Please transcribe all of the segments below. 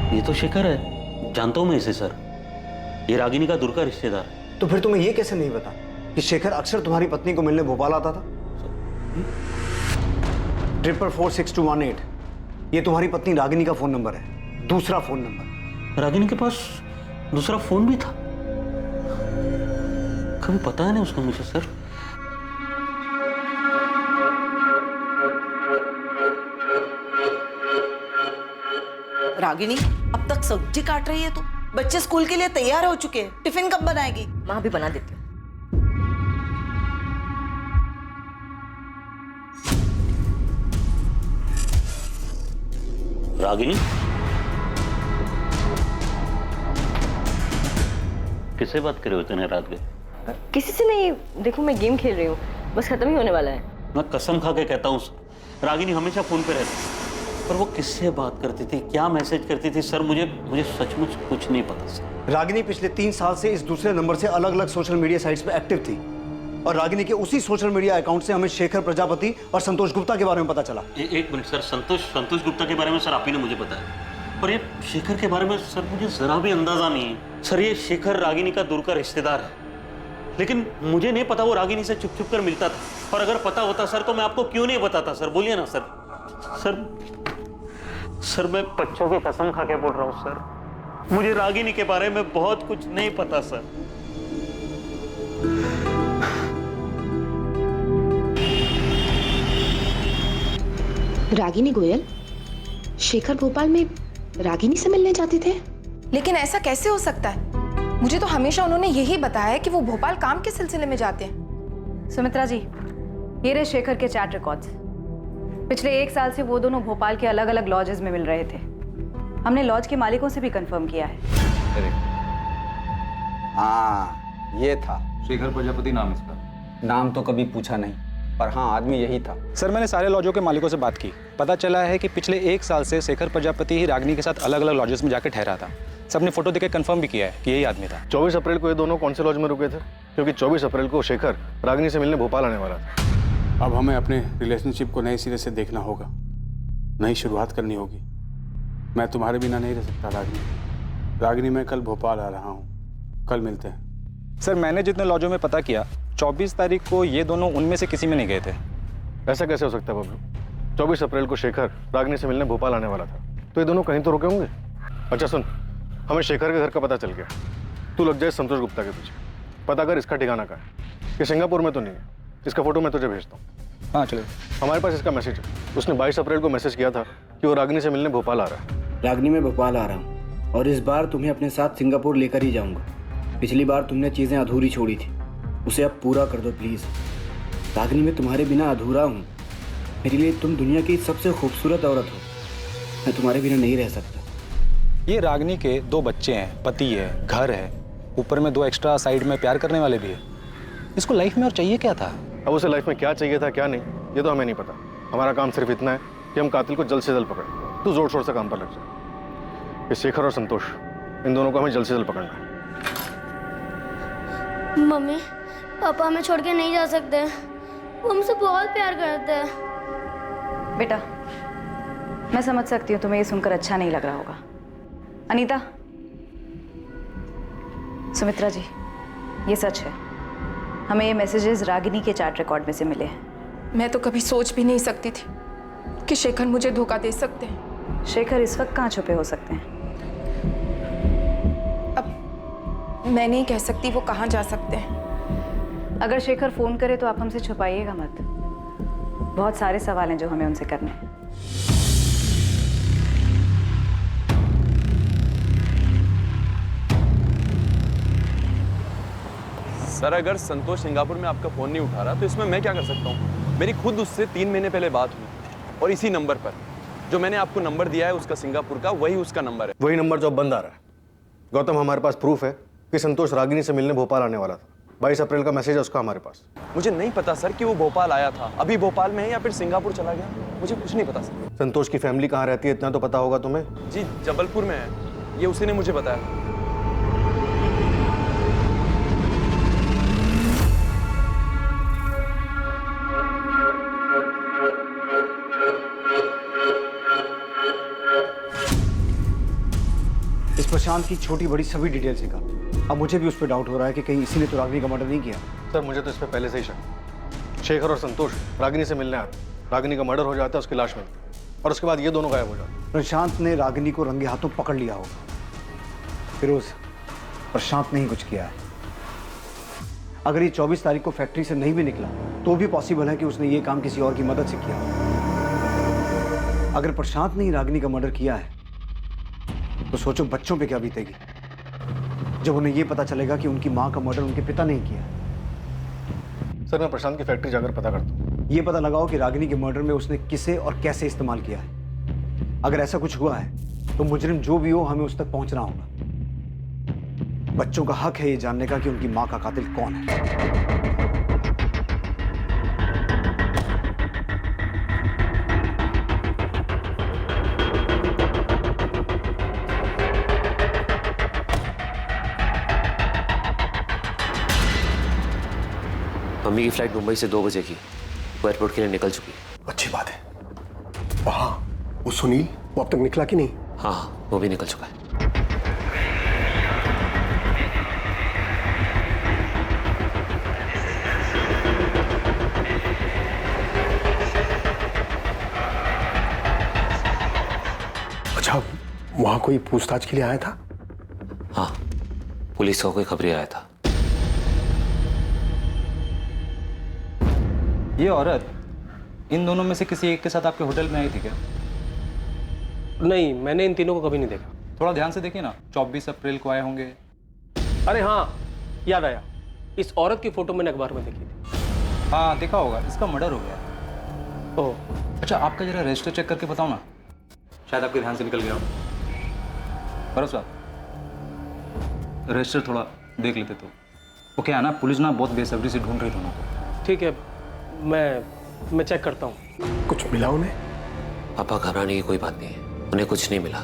ये तो शेखर है, जानता हूं मैं इसे सर। ये रागिनी का दूर का रिश्तेदार है। तो फिर तुम्हें ये कैसे नहीं पता कि शेखर अक्सर तुम्हारी पत्नी को मिलने भोपाल आता था? 4446218 ये तुम्हारी पत्नी रागिनी का फोन नंबर है, दूसरा फोन नंबर। रागिनी के पास दूसरा फोन भी था? कभी पता है नहीं उसका मुझे सर। रागिनी, अब तक सब्जी काट रही है तू? बच्चे स्कूल के लिए तैयार हो चुके हैं, टिफिन कब बनाएगी? माँ भी बना देती हूँ। रागिनी, किससे बात कर रहे हो इतने रात के? किसी से नहीं, देखो मैं गेम खेल रही हूँ, बस खत्म ही होने वाला है। मैं कसम खा के कहता हूँ रागिनी हमेशा फोन पे रहती, पर वो किससे बात करती थी, क्या मैसेज करती थी सर, मुझे सचमुच कुछ नहीं पता सर। रागिनी पिछले 3 साल से इस दूसरे नंबर से अलग अलग सोशल मीडिया साइट्स पे एक्टिव थी और रागिनी के उसी सोशल मीडिया अकाउंट से हमें शेखर प्रजापति और संतोष गुप्ता के बारे में पता चला। एक मिनट सर, संतोष गुप्ता के बारे में सर आप ही ने मुझे बताया, पर ये शेखर के बारे में सर मुझे जरा भी अंदाजा नहीं है। सर ये शेखर रागिनी का दूर का रिश्तेदार है, लेकिन मुझे नहीं पता वो रागिनी से छुप छुप कर मिलता था, और अगर पता होता सर तो मैं आपको क्यों नहीं बताता सर, बोलिए ना सर। सर मैं बच्चों की कसम खा के बोल रहा हूँ सर, मुझे रागिनी के बारे में बहुत कुछ नहीं पता सर। रागिनी गोयल, शेखर भोपाल में रागिनी से मिलने जाते थे? लेकिन ऐसा कैसे हो सकता है? मुझे तो हमेशा उन्होंने यही बताया है कि वो भोपाल काम के सिलसिले में जाते हैं। सुमित्रा जी, ये रहे शेखर के चैट रिकॉर्ड्स। पिछले 1 साल से वो दोनों भोपाल के अलग अलग लॉजेस में मिल रहे थे। हमने लॉज के मालिकों से भी कंफर्म किया है। हाँ, ये था शेखर प्रजापति नाम इसका। नाम तो कभी पूछा नहीं, पर हाँ आदमी यही था। सर मैंने सारे लॉजों के मालिकों से बात की, पता चला है कि पिछले 1 साल से शेखर प्रजापति ही रागिनी के साथ अलग अलग लॉजेस में जाकर ठहरा था। सबने फोटो देकर कंफर्म भी किया है कि यही आदमी था। 24 अप्रैल को ये दोनों कौन से लॉज में रुके थे? क्योंकि 24 अप्रैल को शेखर रागिनी से मिलने भोपाल आने वाला था। अब हमें अपने रिलेशनशिप को नए सिरे से देखना होगा, नई शुरुआत करनी होगी। मैं तुम्हारे बिना नहीं रह सकता रागिनी, मैं कल भोपाल आ रहा हूँ, कल मिलते हैं। सर मैंने जितने लॉजों में पता किया, 24 तारीख को ये दोनों उनमें से किसी में नहीं गए थे। ऐसा कैसे हो सकता है बबलू? 24 अप्रैल को शेखर रागिनी से मिलने भोपाल आने वाला था, तो ये दोनों कहीं तो रुके होंगे। अच्छा सुन, हमें शेखर के घर का पता चल गया, तू लग जाए संतोष गुप्ता के पीछे, पता कर इसका ठिकाना कहाँ है। ये सिंगापुर में तो नहीं है, इसका फोटो मैं तुझे भेजता हूँ। हाँ चलो। हमारे पास इसका मैसेज है, उसने 22 अप्रैल को मैसेज किया था कि वो रागिनी से मिलने भोपाल आ रहा है। रागिनी मैं भोपाल आ रहा हूँ और इस बार तुम्हें अपने साथ सिंगापुर लेकर ही जाऊँगा। पिछली बार तुमने चीज़ें अधूरी छोड़ी थी, उसे अब पूरा कर दो प्लीज़। रागिनी मैं तुम्हारे बिना अधूरा हूँ, मेरे लिए तुम दुनिया की सबसे खूबसूरत औरत हो, मैं तुम्हारे बिना नहीं रह सकता। ये रागिनी के 2 बच्चे हैं, पति है, घर है, ऊपर में 2 एक्स्ट्रा साइड में प्यार करने वाले भी है। इसको लाइफ में और चाहिए क्या था? अब उसे लाइफ में क्या चाहिए था क्या नहीं, ये तो हमें नहीं पता। हमारा काम सिर्फ इतना है कि हम कातिल को जल्द से जल्द पकड़ें। तू जोर शोर से काम पर लग जा। ये शेखर और संतोष, इन दोनों को हमें जल्द से जल्द पकड़ना है। मम्मी, पापा हमें छोड़ के नहीं जा सकते, वो हमसे बहुत प्यार करते हैं। बेटा, मैं समझ सकती हूँ तुम्हें ये सुनकर अच्छा नहीं लग रहा होगा। अनीता, सुमित्रा जी, ये सच है, हमें ये मैसेजेस रागिनी के चैट रिकॉर्ड में से मिले हैं। मैं तो कभी सोच भी नहीं सकती थी कि शेखर मुझे धोखा दे सकते हैं। शेखर इस वक्त कहाँ छुपे हो सकते हैं? अब मैं नहीं कह सकती वो कहाँ जा सकते हैं। अगर शेखर फोन करे तो आप हमसे छुपाइएगा मत, बहुत सारे सवाल हैं जो हमें उनसे करने हैं। सर अगर संतोष सिंगापुर में आपका फोन नहीं उठा रहा तो इसमें मैं क्या कर सकता हूँ? मेरी खुद उससे 3 महीने पहले बात हुई और इसी नंबर पर जो मैंने आपको नंबर दिया है उसका सिंगापुर का, वही उसका नंबर है। वही नंबर जो बंद आ रहा है। गौतम, हमारे पास प्रूफ है कि संतोष रागिनी से मिलने भोपाल आने वाला था। 22 अप्रैल का मैसेज है उसका हमारे पास। मुझे नहीं पता सर कि वो भोपाल आया था, अभी भोपाल में है या फिर सिंगापुर चला गया, मुझे कुछ नहीं पता सर। संतोष की फैमिली कहाँ रहती है इतना तो पता होगा तुम्हें? जी जबलपुर में है, ये उसी ने मुझे बताया। इस प्रशांत की छोटी बड़ी सभी डिटेल्स निकाल। अब मुझे भी उस पर डाउट हो रहा है कि कहीं इसी ने तो रागिनी का मर्डर नहीं किया। सर मुझे तो इस पर पहले से ही शक। शेखर और संतोष रागिनी से मिलने आते, रागिनी का मर्डर हो जाता है, उसकी लाश मिलती और उसके बाद ये दोनों गायब हो जाते। प्रशांत ने रागिनी को रंगे हाथों पकड़ लिया होगा। फिरोज, प्रशांत ने ही कुछ किया है। अगर ये 24 तारीख को फैक्ट्री से नहीं भी निकला तो भी पॉसिबल है कि उसने ये काम किसी और की मदद से किया हो। अगर प्रशांत ने ही रागिनी का मर्डर किया है तो सोचो बच्चों पे क्या बीतेगी जब उन्हें ये पता चलेगा कि उनकी माँ का मर्डर उनके पिता ने ही किया है। सर मैं प्रशांत की फैक्ट्री जाकर पता करता हूँ। ये पता लगाओ कि रागिनी के मर्डर में उसने किसे और कैसे इस्तेमाल किया है। अगर ऐसा कुछ हुआ है तो मुजरिम जो भी हो हमें उस तक पहुंचना होगा। बच्चों का हक है ये जानने का कि उनकी माँ का कातिल कौन है। मम्मी की फ्लाइट मुंबई से 2 बजे की, वो एयरपोर्ट के लिए निकल चुकी है। अच्छी बात है। वहाँ वो सुनील, वो अब तक निकला कि नहीं? हाँ, वो भी निकल चुका है। अच्छा, वहाँ कोई पूछताछ के लिए आया था? हाँ, पुलिस का कोई खबरी आया था। ये औरत इन दोनों में से किसी एक के साथ आपके होटल में आई थी क्या? नहीं, मैंने इन तीनों को कभी नहीं देखा। थोड़ा ध्यान से देखिए ना, 24 अप्रैल को आए होंगे। अरे हाँ, याद आया, इस औरत की फोटो मैंने अखबार में देखी थी। हाँ देखा होगा, इसका मर्डर हो गया। ओह अच्छा, आपका जरा रजिस्टर चेक करके बताओ ना, शायद आपके ध्यान से निकल गया हो। बरस साहब, रजिस्टर थोड़ा देख लेते तो। वो क्या है ना, पुलिस ना बहुत बेसब्री से ढूंढ रही दोनों को। ठीक है, मैं चेक करता हूँ। कुछ मिला उन्हें? पापा घबराने की कोई बात नहीं है, उन्हें कुछ नहीं मिला।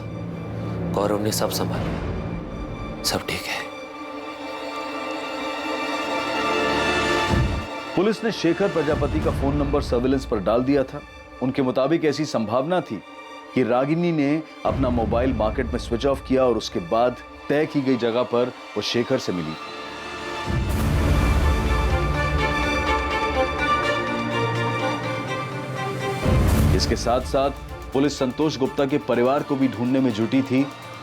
गौरव ने सब संभाला, सब ठीक है। पुलिस ने शेखर प्रजापति का फोन नंबर सर्विलेंस पर डाल दिया था। उनके मुताबिक ऐसी संभावना थी कि रागिनी ने अपना मोबाइल मार्केट में स्विच ऑफ किया और उसके बाद तय की गई जगह पर वो शेखर से मिली। इसके साथ साथ पुलिस संतोष गुप्ता के परिवार को भी ढूंढने में जुटी थी,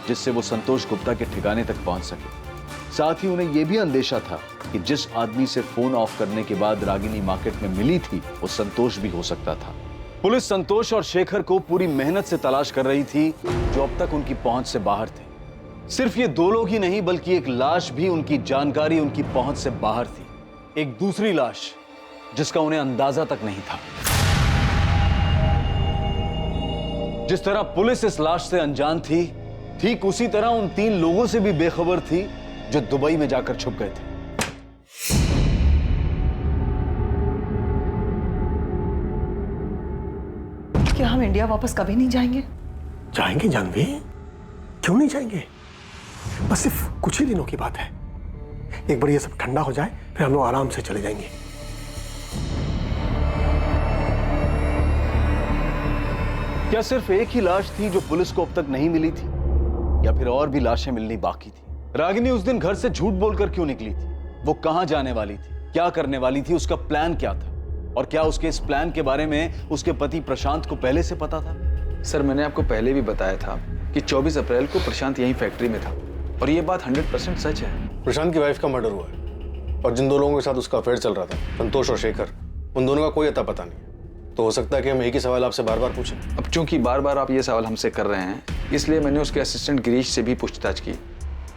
जिससे वो संतोष गुप्ता के ठिकाने तक पहुंच सके। साथ ही उन्हें यह भी अंदेशा था कि जिस आदमी से फोन ऑफ करने के बाद रागिनी मार्केट में मिली थी वो संतोष भी हो सकता था। पुलिस संतोष और शेखर को पूरी मेहनत से तलाश कर रही थी, जो अब तक उनकी पहुंच से बाहर थे। सिर्फ ये 2 लोग ही नहीं, बल्कि एक लाश भी उनकी जानकारी, उनकी पहुंच से बाहर थी। एक दूसरी लाश जिसका उन्हें अंदाजा तक नहीं था। जिस तरह पुलिस इस लाश से अनजान थी, ठीक उसी तरह उन 3 लोगों से भी बेखबर थी जो दुबई में जाकर छुप गए थे। क्या हम इंडिया वापस कभी नहीं जाएंगे? जाएंगे जानवी, क्यों नहीं जाएंगे? बस सिर्फ कुछ ही दिनों की बात है। एक बार ये सब ठंडा हो जाए, फिर हम लोग आराम से चले जाएंगे। क्या सिर्फ एक ही लाश थी जो पुलिस को अब तक नहीं मिली थी, या फिर और भी लाशें मिलनी बाकी थी? रागिनी उस दिन घर से झूठ बोलकर क्यों निकली थी? वो कहां जाने वाली थी, क्या करने वाली थी, उसका प्लान क्या था, और क्या उसके इस प्लान के बारे में उसके पति प्रशांत को पहले से पता था? सर, मैंने आपको पहले भी बताया था कि 24 अप्रैल को प्रशांत यहीं फैक्ट्री में था, और ये बात 100% सच है। प्रशांत की वाइफ का मर्डर हुआ है, और जिन 2 लोगों के साथ उसका अफेयर चल रहा था, संतोष और शेखर, उन दोनों का कोई अता पता नहीं। तो हो सकता है कि हम एक ही सवाल आपसे बार बार पूछें। अब चूंकि बार बार आप ये सवाल हमसे कर रहे हैं, इसलिए मैंने उसके असिस्टेंट गिरीश से भी पूछताछ की।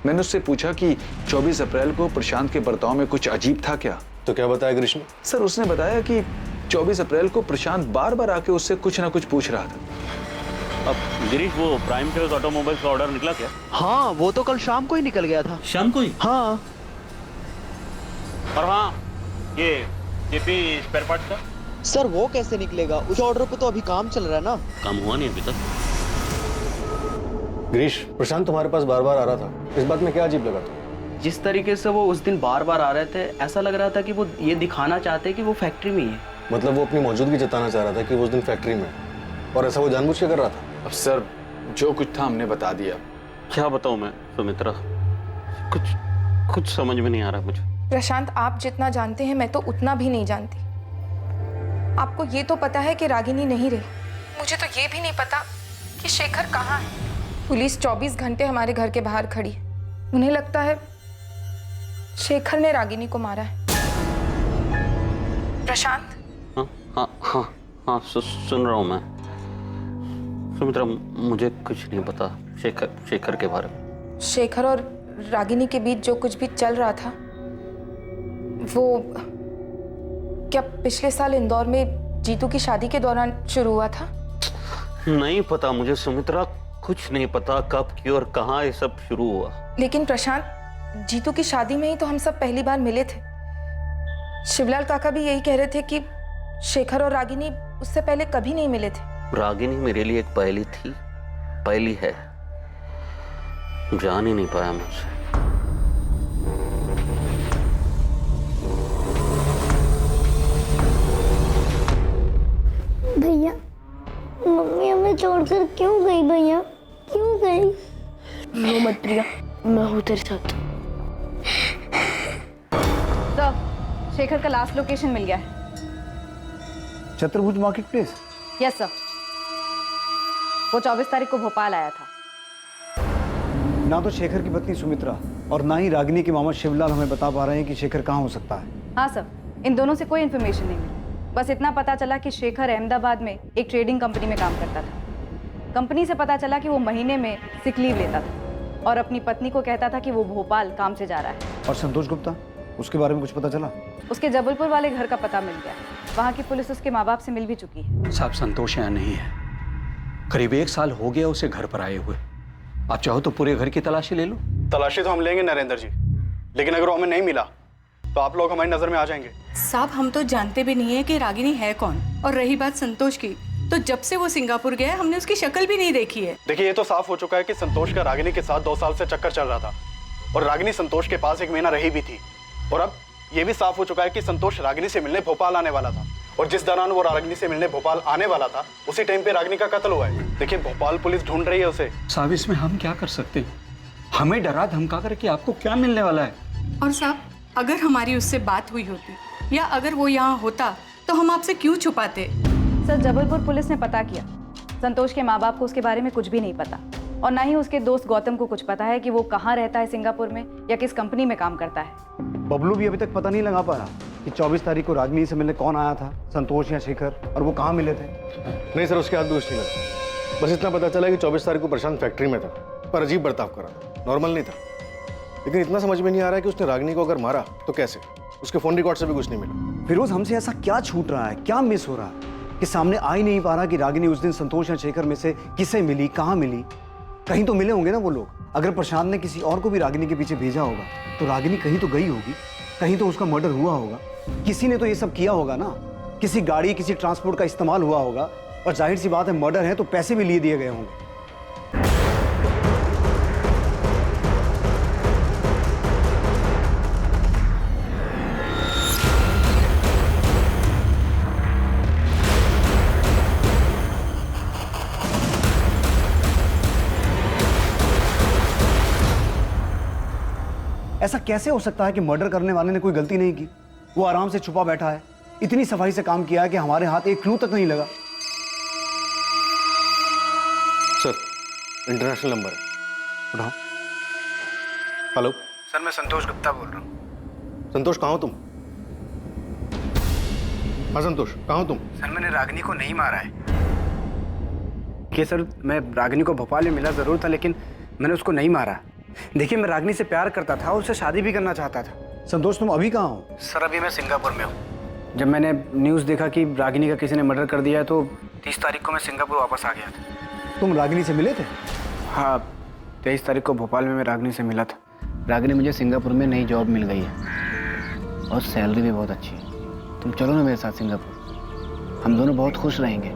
मैंने उससे पूछा कि 24 अप्रैल को प्रशांत के बर्ताव में कुछ अजीब था क्या? तो क्या बताया गिरीश ने? सर, उसने बताया कि 24 अप्रैल को प्रशांत बार बार आके उससे कुछ ना कुछ पूछ रहा था। अब गिरीश, वो प्राइम टेल्स ऑटोमोबाइल्स का ऑर्डर निकला क्या? हाँ, वो तो कल शाम को ही निकल गया था। शाम को ही? हाँ। और हाँ, ये जेपी स्पेयर पार्ट्स का? सर, वो कैसे निकलेगा? उस ऑर्डर पे तो अभी काम चल रहा है ना। काम हुआ नहीं अभी तक। गिरीश, प्रशांत तुम्हारे पास बार बार आ रहा था, इस बात में क्या अजीब लगा तुम्हें? जिस तरीके से वो उस दिन बार बार आ रहे थे, ऐसा लग रहा था कि वो ये दिखाना चाहते कि वो फैक्ट्री में ही है। मतलब वो अपनी मौजूदगी जताना चाह रहा था कि वो उस दिन फैक्ट्री में, और ऐसा वो जानबूझ के कर रहा था? अब सर, जो कुछ था हमने बता दिया। क्या बताऊं मैं सुमित्रा, कुछ समझ में नहीं आ रहा मुझे। प्रशांत, आप जितना जानते हैं मैं तो उतना भी नहीं जानती। आपको ये तो पता है कि रागिनी नहीं रही, मुझे तो ये भी नहीं पता कि शेखर कहाँ है। पुलिस 24 घंटे हमारे घर के बाहर खड़ी है। उन्हें लगता है शेखर ने रागिनी को मारा है। प्रशांत। हाँ, सुन रहा हूँ मैं। सुमित्रा, मुझे कुछ नहीं पता शेखर के बारे में। शेखर और रागिनी के बीच जो कुछ भी चल रहा था वो क्या पिछले साल इंदौर में जीतू की शादी के दौरान शुरू हुआ था? नहीं पता मुझे सुमित्रा, कुछ नहीं पता कब, क्यों और कहाँ ये सब शुरू हुआ। लेकिन प्रशांत, जीतू की शादी में ही तो हम सब पहली बार मिले थे। शिवलाल काका भी यही कह रहे थे कि शेखर और रागिनी उससे पहले कभी नहीं मिले थे। रागिनी मेरे लिए एक पहेली थी, पहेली है, जान ही नहीं पाया मुझसे। भैया, मम्मी हमें छोड़कर क्यों गई? भैया क्यों गई? रो मत प्रिया, मैं हूँ तेरे साथ। सर, शेखर का लास्ट लोकेशन मिल गया है। चतुर्भुज मार्केट प्लेस? यस सर, वो 24 तारीख को भोपाल आया था। ना तो शेखर की पत्नी सुमित्रा और ना ही रागिनी के मामा शिवलाल हमें बता पा रहे हैं कि शेखर कहाँ हो सकता है। हाँ सर, इन दोनों से कोई इन्फॉर्मेशन नहीं मिली। बस इतना पता चला कि शेखर अहमदाबाद में एक ट्रेडिंग कंपनी में काम करता था। कंपनी से पता चला कि वो महीने में सिक लीव लेता था और अपनी पत्नी को कहता था कि वो भोपाल काम से जा रहा है। और संतोष गुप्ता, उसके बारे में कुछ पता चला? उसके जबलपुर वाले घर का पता मिल गया। वहाँ की पुलिस उसके माँ बाप से मिल भी चुकी है। साहब, संतोष यहाँ नहीं है। करीब 1 साल हो गया उसे घर पर आए हुए। आप चाहो तो पूरे घर की तलाशी ले लो। तलाशी तो हम लेंगे नरेंद्र जी, लेकिन अगर वो हमें नहीं मिला तो आप लोग हमारी नजर में आ जाएंगे। साहब, हम तो जानते भी नहीं है कि रागिनी है कौन। और रही बात संतोष की, तो जब से वो सिंगापुर गया हमने उसकी शक्ल भी नहीं देखी है। देखिए, ये तो साफ हो चुका है कि संतोष का रागिनी के साथ 2 साल से चक्कर चल रहा था और रागिनी संतोष के पास 1 महीना रही भी थी। और अब ये भी साफ हो चुका है कि संतोष रागिनी से मिलने भोपाल आने वाला था और जिस दौरान वो रागिनी से मिलने भोपाल आने वाला था उसी टाइम पे रागिनी का कत्ल हुआ है। देखिए, भोपाल पुलिस ढूंढ रही है उसे। साहब, इसमें हम क्या कर सकते हैं? हमें डरा धमका कर कि आपको क्या मिलने वाला है। और साहब, अगर हमारी उससे बात हुई होती या अगर वो यहाँ होता तो हम आपसे क्यों छुपाते? सर, जबलपुर पुलिस ने पता किया। संतोष के माँ बाप को उसके बारे में कुछ भी नहीं पता और ना ही उसके दोस्त गौतम को कुछ पता है कि वो कहाँ रहता है सिंगापुर में या किस कंपनी में काम करता है। बबलू भी अभी तक पता नहीं लगा पा रहा कि 24 तारीख को रागिनी से मिलने कौन आया था, संतोष या शेखर, और वो कहाँ मिले थे। नहीं सर, उसके हाथ दोष नहीं लगा। बस इतना पता चला कि 24 तारीख को प्रशांत फैक्ट्री में था पर अजीब बर्ताव कर रहा था, नॉर्मल नहीं था। लेकिन इतना समझ में नहीं आ रहा है कि उसने रागिनी को अगर मारा तो कैसे। उसके फोन रिकॉर्ड से भी कुछ नहीं मिला। फिरोज, हमसे ऐसा क्या छूट रहा है, क्या मिस हो रहा है कि सामने आ ही नहीं पा रहा कि रागिनी उस दिन संतोष या शेखर में से किसे मिली, कहाँ मिली? कहीं तो मिले होंगे ना वो लोग। अगर प्रशांत ने किसी और को भी रागिनी के पीछे भेजा होगा तो रागिनी कहीं तो गई होगी, कहीं तो उसका मर्डर हुआ होगा। किसी ने तो ये सब किया होगा ना, किसी गाड़ी, किसी ट्रांसपोर्ट का इस्तेमाल हुआ होगा। और जाहिर सी बात है, मर्डर है तो पैसे भी लिए दिए गए होंगे। ऐसा कैसे हो सकता है कि मर्डर करने वाले ने कोई गलती नहीं की? वो आराम से छुपा बैठा है, इतनी सफाई से काम किया है कि हमारे हाथ एक क्लू तक नहीं लगा। सर, इंटरनेशनल नंबर है, उठाओ। हेलो सर, मैं संतोष गुप्ता बोल रहा हूँ। संतोष, कहाँ हो तुम? हाँ संतोष, कहाँ हो तुम? सर, मैंने रागिनी को नहीं मारा है। देखिए सर, मैं रागिनी को भोपाल में मिला जरूर था, लेकिन मैंने उसको नहीं मारा। देखिए, मैं रागिनी से प्यार करता था और उससे शादी भी करना चाहता था। संतोष, तुम अभी कहाँ हो? सर, अभी मैं सिंगापुर में हूँ। जब मैंने न्यूज़ देखा कि रागिनी का किसी ने मर्डर कर दिया है तो 30 तारीख को मैं सिंगापुर वापस आ गया था। तुम रागिनी से मिले थे? हाँ, 23 तारीख को भोपाल में मैं रागिनी से मिला था। रागिनी, मुझे सिंगापुर में नई जॉब मिल गई है और सैलरी भी बहुत अच्छी है। तुम चलो ना मेरे साथ सिंगापुर, हम दोनों बहुत खुश रहेंगे।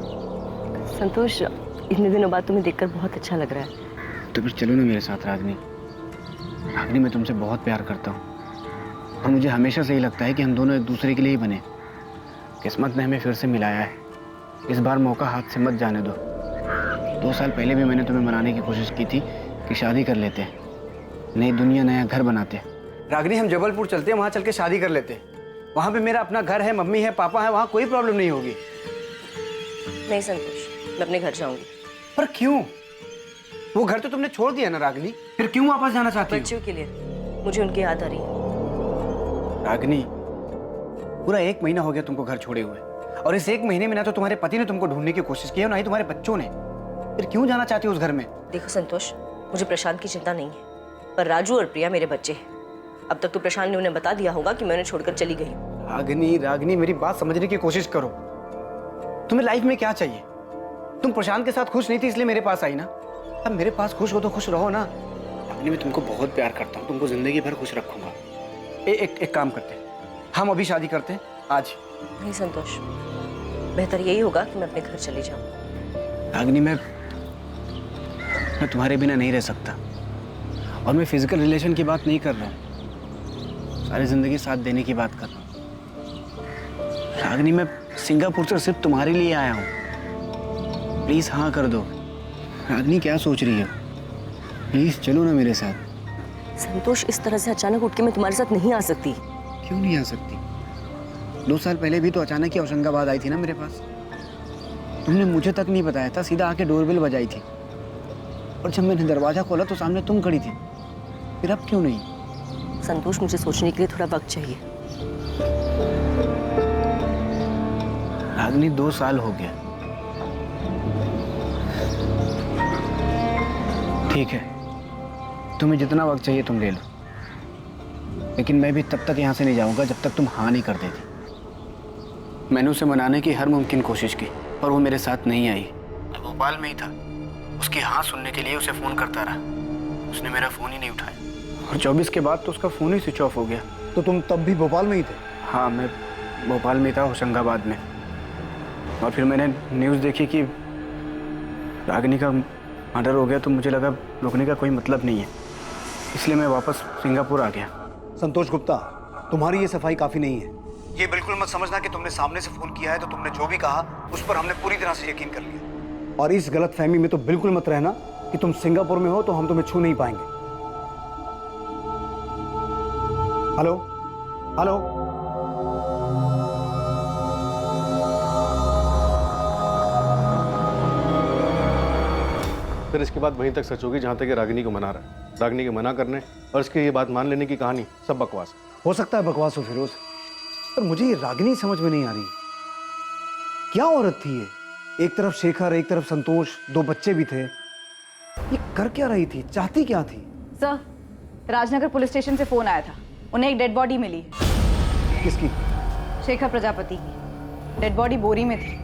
संतोष, इतने दिनों बाद तुम्हें देखकर बहुत अच्छा लग रहा है। तो फिर चलो ना मेरे साथ रागिनी। रागिनी, मैं तुमसे बहुत प्यार करता हूँ और मुझे हमेशा से ही लगता है कि हम दोनों एक दूसरे के लिए ही बने। किस्मत ने हमें फिर से मिलाया है, इस बार मौका हाथ से मत जाने दो। 2 साल पहले भी मैंने तुम्हें मनाने की कोशिश की थी, कि शादी कर लेते हैं, नई दुनिया नया घर बनाते हैं। रागिनी हम जबलपुर चलते हैं, वहाँ चल के शादी कर लेते हैं। वहाँ पे मेरा अपना घर है, मम्मी है, पापा है, वहाँ कोई प्रॉब्लम नहीं होगी। नहीं संतोष, मैं अपने घर जाऊंगी। पर क्यों? वो घर तो तुमने छोड़ दिया ना रागिनी, फिर क्यों वापस जाना चाहती हो? बच्चों के लिए, मुझे उनकी याद आ रही है। रागिनी, पूरा 1 महीना हो गया तुमको घर छोड़े हुए, और इस 1 महीने में ना तो तुम्हारे पति ने तुमको ढूंढने की कोशिश की है, ना ही तुम्हारे बच्चों ने। फिर क्यों जाना चाहती हो उस घर में? देखो संतोष, मुझे प्रशांत की चिंता नहीं है, पर राजू और प्रिया मेरे बच्चे हैं। अब तक तो प्रशांत ने उन्हें बता दिया होगा कि मैं उन्हें छोड़कर चली गई हूँ। रागिनी, मेरी बात समझने की कोशिश करो। तुम्हें लाइफ में क्या चाहिए? तुम प्रशांत के साथ खुश नहीं थी इसलिए मेरे पास आई ना। अब मेरे पास खुश हो तो खुश रहो ना। रागिनी, मैं तुमको बहुत प्यार करता हूँ, तुमको जिंदगी भर खुश रखूंगा। एक काम करते हैं, हम अभी शादी करते हैं आज। नहीं संतोष, बेहतर यही होगा कि मैं अपने घर चली जाऊँ। रागिनी, मैं तुम्हारे बिना नहीं रह सकता, और मैं फिजिकल रिलेशन की बात नहीं कर रहा हूँ, सारी जिंदगी साथ देने की बात कर रहा हूँ। रागिनी, मैं सिंगापुर से सिर्फ तुम्हारे लिए आया हूँ, प्लीज हाँ कर दो। रागिनी, क्या सोच रही हो? प्लीज चलो ना मेरे साथ। संतोष, इस तरह से अचानक उठ के मैं तुम्हारे साथ नहीं आ सकती। क्यों नहीं आ सकती? 2 साल पहले भी तो अचानक ही होशंगाबाद आई थी ना मेरे पास। तुमने मुझे तक नहीं बताया था, सीधा आके डोरबेल बजाई थी, और जब मैंने दरवाजा खोला तो सामने तुम खड़ी थी। फिर अब क्यों नहीं? संतोष, मुझे सोचने के लिए थोड़ा वक्त चाहिए। रागिनी, 2 साल हो गया। ठीक है, तुम्हें जितना वक्त चाहिए तुम ले लो, लेकिन मैं भी तब तक यहाँ से नहीं जाऊँगा जब तक तुम हाँ नहीं कर देती। मैंने उसे मनाने की हर मुमकिन कोशिश की, पर वो मेरे साथ नहीं आई। तो भोपाल में ही था, उसकी हाँ सुनने के लिए उसे फ़ोन करता रहा, उसने मेरा फ़ोन ही नहीं उठाया, और 24 के बाद तो उसका फ़ोन ही स्विच ऑफ हो गया। तो तुम तब भी भोपाल में ही थे? हाँ, मैं भोपाल में था, होशंगाबाद में। और फिर मैंने न्यूज़ देखी कि रागिनी का मर्डर हो गया, तो मुझे लगा रुकने का कोई मतलब नहीं है, इसलिए मैं वापस सिंगापुर आ गया। संतोष गुप्ता, तुम्हारी ये सफाई काफ़ी नहीं है। ये बिल्कुल मत समझना कि तुमने सामने से फ़ोन किया है तो तुमने जो भी कहा उस पर हमने पूरी तरह से यकीन कर लिया। और इस गलत फहमी में तो बिल्कुल मत रहना कि तुम सिंगापुर में हो तो हम तुम्हें छू नहीं पाएंगे। हेलो हेलो, फिर इसके बाद वहीं तक सच होगी जहां तक ये रागिनी को मना रहा है। रागिनी के मना करने और इसकी ये बात मान लेने की कहानी सब बकवास है। हो सकता है बकवास हो फिरोज, पर मुझे ये रागिनी समझ में नहीं आ रही। क्या औरत थी ये? एक तरफ शेखर, एक तरफ संतोष, 2 बच्चे भी थे। ये कर क्या रही थी? चाहती क्या थी? सर, राजनगर पुलिस स्टेशन से फोन आया था, उन्हें एक डेड बॉडी मिली है। किसकी? शेखर प्रजापति की। डेड बॉडी बोरी में थी।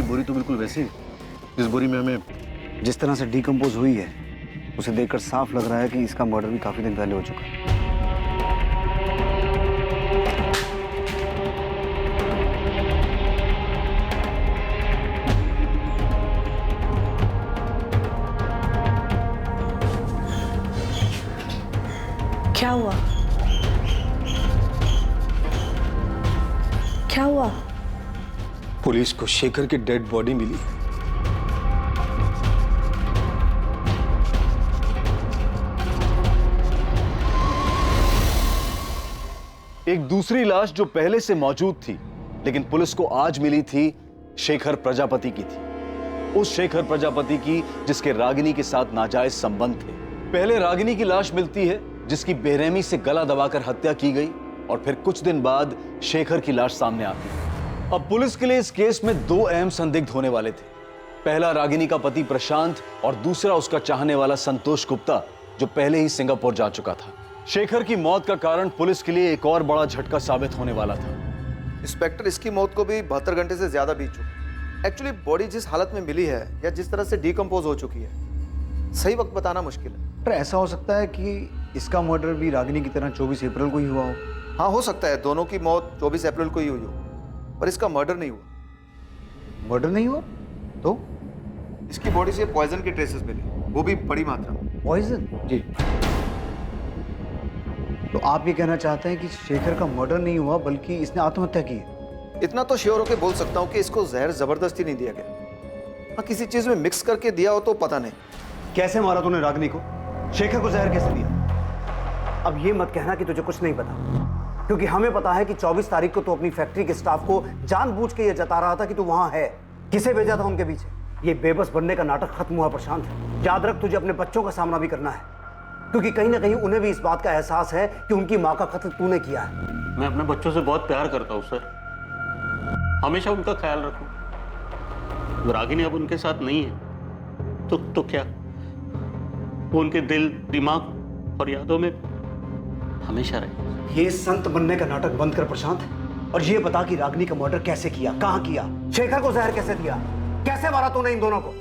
बोरी तो बिल्कुल वैसी जिस बोरी में हमें जिस तरह से डिकम्पोज हुई है उसे देखकर साफ लग रहा है कि इसका मर्डर भी काफी दिन पहले हो चुका है। क्या हुआ? क्या हुआ? पुलिस को शेखर की डेड बॉडी मिली। एक दूसरी लाश जो पहले से मौजूद थी लेकिन पुलिस को आज मिली थी, शेखर प्रजापति की थी। उस शेखर प्रजापति की जिसके रागिनी के साथ नाजायज संबंध थे। पहले रागिनी की लाश मिलती है जिसकी बेरहमी से गला दबाकर हत्या की गई, और फिर कुछ दिन बाद शेखर की लाश सामने आती है। अब पुलिस के लिए इस केस में 2 अहम संदिग्ध होने वाले थे। पहला रागिनी का पति प्रशांत और दूसरा उसका चाहने वाला संतोष गुप्ता, जो पहले ही सिंगापुर जा चुका था। शेखर की मौत का कारण पुलिस के लिए एक और बड़ा झटका साबित होने वाला था। इंस्पेक्टर, इसकी मौत को भी 72 घंटे से ज्यादा बीत चुका। एक्चुअली बॉडी जिस हालत में मिली है या जिस तरह से डिकम्पोज हो चुकी है, सही वक्त बताना मुश्किल है। पर ऐसा हो सकता है कि इसका मर्डर भी रागिनी की तरह 24 अप्रैल को ही हुआ हो? हाँ, हो सकता है दोनों की मौत 24 अप्रैल को ही हुई हो, पर इसका मर्डर नहीं हुआ। मर्डर नहीं हुआ तो? इसकी बॉडी से पॉइजन के ट्रेसेस मिले, वो भी बड़ी मात्रा में। पॉइजन? जी। तो आप ये कहना चाहते हैं कि शेखर का मर्डर नहीं हुआ बल्कि इसने आत्महत्या की है? इतना तो श्योर होके बोल सकता हूँ कि इसको जहर जबरदस्ती नहीं दिया गया। हाँ, किसी चीज में मिक्स करके दिया हो तो पता नहीं। कैसे मारा तूने रागिनी को? शेखर को जहर कैसे दिया? अब ये मत कहना कि तुझे कुछ नहीं पता, क्योंकि हमें पता है कि 24 तारीख को तू अपनी फैक्ट्री के स्टाफ को जानबूझ के ये जता रहा था कि तू वहां है। किसे भेजा था उनके पीछे? ये बेबस बनने का नाटक खत्म हुआ प्रशांत। याद रख, तुझे अपने बच्चों का सामना भी करना है, क्योंकि कहीं ना कहीं उन्हें भी इस बात का एहसास है कि उनकी माँ का कत्ल तूने किया है। मैं अपने बच्चों से बहुत प्यार करता हूँ सर, हमेशा उनका ख्याल रखूं। रागिनी अब उनके साथ नहीं है तो क्या, वो उनके दिल, दिमाग और यादों में हमेशा रहे। ये संत बनने का नाटक बंद कर प्रशांत, और ये बता कि रागिनी का मर्डर कैसे किया, कहां किया, शेखर को जहर कैसे दिया, कैसे मारा तूने इन दोनों को?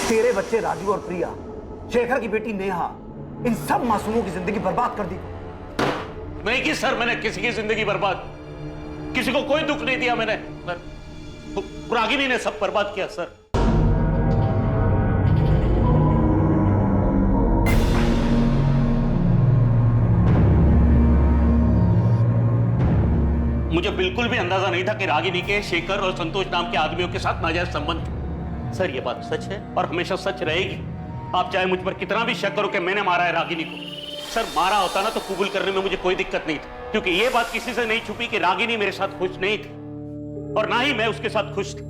तेरे बच्चे राजू और प्रिया, शेखर की बेटी नेहा, इन सब मासूमों की जिंदगी बर्बाद कर दी। नहीं की सर, मैंने किसी की जिंदगी बर्बाद, किसी को कोई दुख नहीं दिया मैंने सर। रागिनी ने सब बर्बाद किया सर। मुझे बिल्कुल भी अंदाजा नहीं था कि रागिनी के शेखर और संतोष नाम के आदमियों के साथ नाजायज संबंध। सर ये बात सच है और हमेशा सच रहेगी। आप चाहे मुझ पर कितना भी शक करो कि मैंने मारा है रागिनी को, सर मारा होता ना तो कबूल करने में मुझे कोई दिक्कत नहीं थी, क्योंकि ये बात किसी से नहीं छुपी कि रागिनी मेरे साथ खुश नहीं थी और ना ही मैं उसके साथ खुश थी।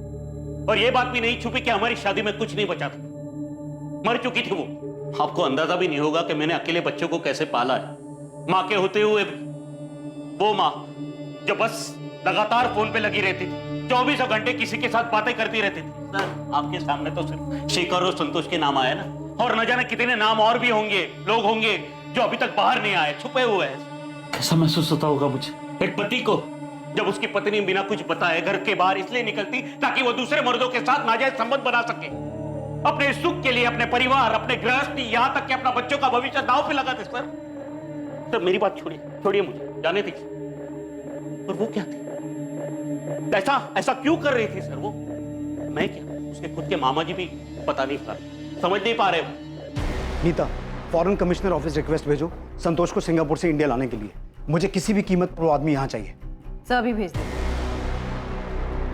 और ये बात भी नहीं छुपी कि हमारी शादी में कुछ नहीं बचा था, मर चुकी थी वो। आपको अंदाजा भी नहीं होगा कि मैंने अकेले बच्चों को कैसे पाला है, माँ के होते हुए वो माँ जो बस लगातार फोन पे लगी रहती थी, 24 घंटे किसी के साथ बातें करती रहती थी। सर आपके सामने तो सिर्फ शेखर और संतोष के नाम आए ना, और न जाने कितने नाम और भी होंगे, लोग होंगे जो अभी तक बाहर नहीं आए, छुपे हुए हैं। कैसा महसूस होता होगा मुझे, एक पति को जब उसकी पत्नी बिना कुछ बताए घर के बाहर इसलिए निकलती ताकि वो दूसरे मर्दों के साथ नाजायज संबंध बना सके, अपने सुख के लिए, अपने परिवार, अपने गृहस्थी, यहाँ तक कि अपना बच्चों का भविष्य दांव पे लगाते। सर मेरी बात छोड़िए मुझे जाने दीजिए। और वो क्या थी, ऐसा क्यों कर रही थी सर वो? मैं क्या, उसके खुद के मामा जी भी पता नहीं पा रहे, समझ नहीं पा रहे। Nita, foreign commissioner office request भेजो संतोष को सिंगापुर से इंडिया लाने के लिए। मुझे किसी भी कीमत पर वो आदमी यहाँ चाहिए। सर अभी भेज दे।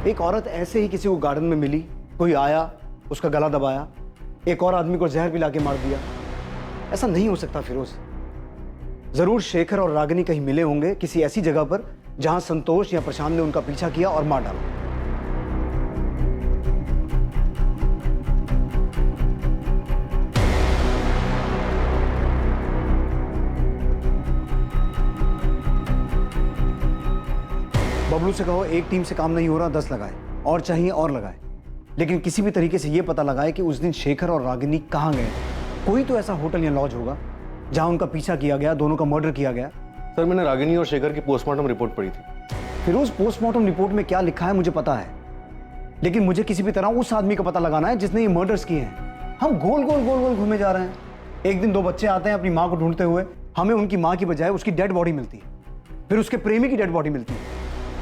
एक औरत ऐसे ही किसी को गार्डन में मिली, कोई आया, उसका गला दबाया, एक और आदमी को जहर पिला के मार दिया। ऐसा नहीं हो सकता फिरोज। जरूर शेखर और रागिनी कहीं मिले होंगे किसी ऐसी जगह पर जहां संतोष या प्रशांत ने उनका पीछा किया और मार डाला। बबलू से कहो एक टीम से काम नहीं हो रहा, 10 लगाए, और चाहिए और लगाए, लेकिन किसी भी तरीके से यह पता लगाए कि उस दिन शेखर और रागिनी कहां गए। कोई तो ऐसा होटल या लॉज होगा जहां उनका पीछा किया गया, दोनों का मर्डर किया गया। सर मैंने रागिनी और शेखर की पोस्टमार्टम रिपोर्ट पढ़ी थी। फिर उस पोस्टमार्टम रिपोर्ट में क्या लिखा है मुझे पता है, लेकिन मुझे किसी भी तरह उस आदमी का पता लगाना है जिसने ये मर्डर्स किए हैं। हम गोल गोल घूमे जा रहे हैं। एक दिन 2 बच्चे आते हैं अपनी माँ को ढूंढते हुए, हमें उनकी माँ की बजाय उसकी डेड बॉडी मिलती है, फिर उसके प्रेमी की डेड बॉडी मिलती है,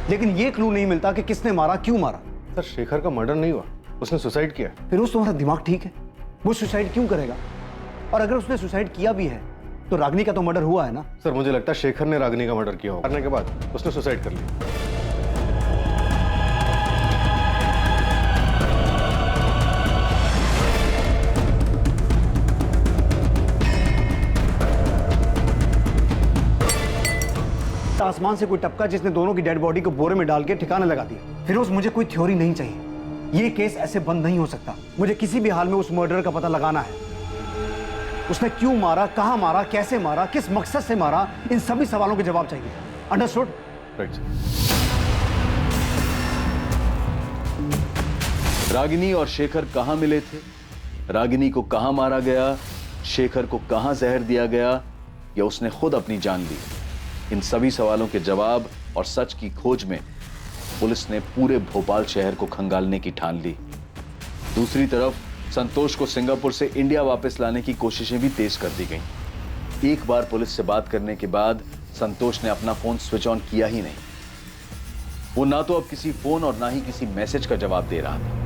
लेकिन ये क्लू नहीं मिलता कि किसने मारा, क्यों मारा। सर शेखर का मर्डर नहीं हुआ, उसने सुसाइड किया। फिर उस तुम्हारा दिमाग ठीक है? वो सुसाइड क्यों करेगा? और अगर उसने सुसाइड किया भी है तो रागिनी का तो मर्डर हुआ है ना। सर मुझे लगता है शेखर ने रागिनी का मर्डर किया होगा, करने के बाद उसने सुसाइड कर लिया। आसमान से कोई टपका जिसने दोनों की डेड बॉडी को बोरे में डाल के ठिकाने लगा दिया। फिरोज मुझे कोई थ्योरी नहीं चाहिए, ये केस ऐसे बंद नहीं हो सकता। मुझे किसी भी हाल में उस मर्डर का पता लगाना है। उसने क्यों मारा, कहां मारा, कैसे मारा, किस मकसद से मारा, इन सभी सवालों के जवाब चाहिए। अंडरस्टूड? राइट। रागिनी और शेखर कहां मिले थे, रागिनी को कहां मारा गया, शेखर को कहां जहर दिया गया, या उसने खुद अपनी जान ली, इन सभी सवालों के जवाब और सच की खोज में पुलिस ने पूरे भोपाल शहर को खंगालने की ठान ली। दूसरी तरफ संतोष को सिंगापुर से इंडिया वापस लाने की कोशिशें भी तेज कर दी गईं। एक बार पुलिस से बात करने के बाद संतोष ने अपना फोन स्विच ऑन किया ही नहीं। वो ना तो अब किसी फोन और ना ही किसी मैसेज का जवाब दे रहा था।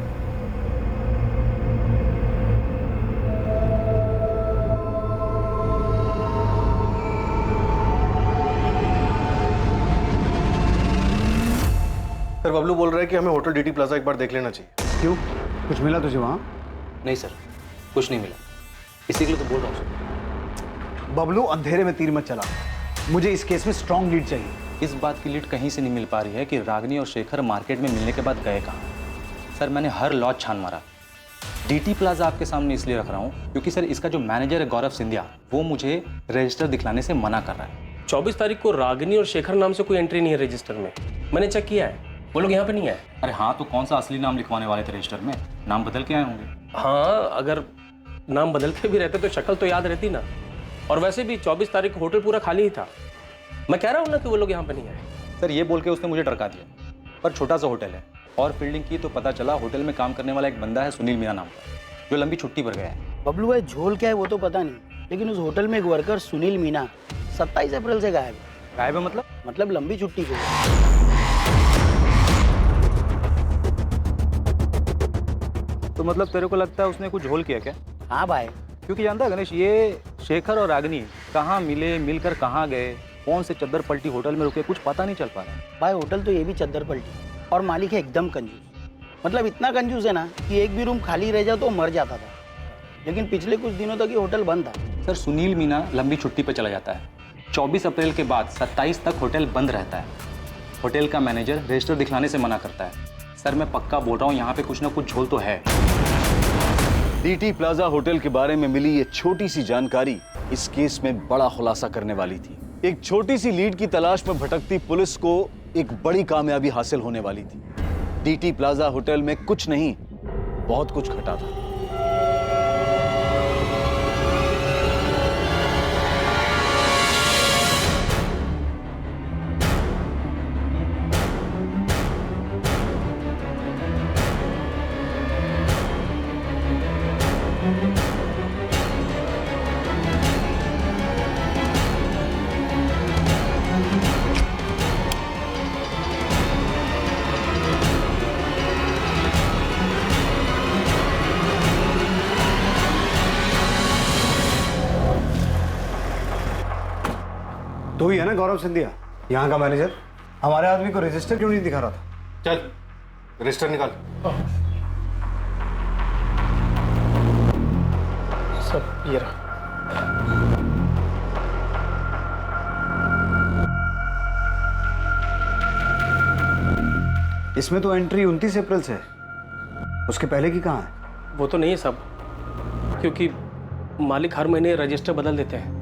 सर बबलू बोल रहा है कि हमें होटल डीटी प्लाजा एक बार देख लेना चाहिए। क्यों, कुछ मिला तुझे वहां? नहीं सर, कुछ नहीं मिला, इसी के लिए तो बोल रहा हूँ सर। बबलू, अंधेरे में तीर मत चला, मुझे इस केस में स्ट्रॉन्ग लीड चाहिए। इस बात की लीड कहीं से नहीं मिल पा रही है कि रागिनी और शेखर मार्केट में मिलने के बाद गए कहाँ। सर मैंने हर लॉज छान मारा। डीटी प्लाजा आपके सामने इसलिए रख रहा हूँ क्योंकि सर इसका जो मैनेजर है गौरव सिंधिया, वो मुझे रजिस्टर दिखलाने से मना कर रहा है। 24 तारीख को रागिनी और शेखर नाम से कोई एंट्री नहीं है रजिस्टर में, मैंने चेक किया है, वो लोग यहाँ पे नहीं आए। अरे हाँ, तो कौन सा असली नाम लिखवाने वाले थे रजिस्टर में? नाम बदल के आए होंगे। हाँ, अगर नाम बदल के भी रहते तो शक्ल तो याद रहती ना। और वैसे भी 24 तारीख को होटल पूरा खाली ही था। मैं कह रहा हूँ ना कि वो लोग यहाँ पे नहीं आए। सर ये बोल के उसने मुझे डरका दिया, पर छोटा सा होटल है और फील्डिंग की तो पता चला होटल में काम करने वाला एक बंदा है सुनील मीना नाम का, जो लंबी छुट्टी पर गया है। बबलू भाई झोल क्या है वो तो पता नहीं, लेकिन उस होटल में एक वर्कर सुनील मीना 27 अप्रैल से गायब है। गायब है मतलब लंबी छुट्टी पे। तो मतलब तेरे को लगता है उसने कुछ झोल किया क्या? हाँ भाई, क्योंकि जानता है गणेश, ये शेखर और रागिनी कहाँ मिले, मिलकर कहाँ गए, कौन से चद्दर पलटी होटल में रुके, कुछ पता नहीं चल पा रहा है। भाई होटल तो ये भी चद्दर पलटी और मालिक है एकदम कंजूस। मतलब इतना कंजूस है ना कि एक भी रूम खाली रह जाए तो मर जाता था। लेकिन पिछले कुछ दिनों तक ये होटल बंद था। सर सुनील मीना लंबी छुट्टी पर चला जाता है, 24 अप्रैल के बाद 27 तक होटल बंद रहता है। होटल का मैनेजर रजिस्टर दिखलाने से मना करता है। सर मैं पक्का बोल रहा हूँ, यहाँ पे कुछ ना कुछ झोल तो है। डीटी प्लाजा होटल के बारे में मिली ये छोटी सी जानकारी इस केस में बड़ा खुलासा करने वाली थी। एक छोटी सी लीड की तलाश में भटकती पुलिस को एक बड़ी कामयाबी हासिल होने वाली थी। डीटी प्लाजा होटल में कुछ नहीं, बहुत कुछ घटा था। तो ही है ना गौरव सिंधिया, यहाँ का मैनेजर? हमारे आदमी को रजिस्टर क्यों नहीं दिखा रहा था? चल रजिस्टर निकाल। सब ये रहा। इसमें तो एंट्री 29 अप्रैल से है, उसके पहले की कहाँ है? वो तो नहीं है सब, क्योंकि मालिक हर महीने रजिस्टर बदल देते हैं।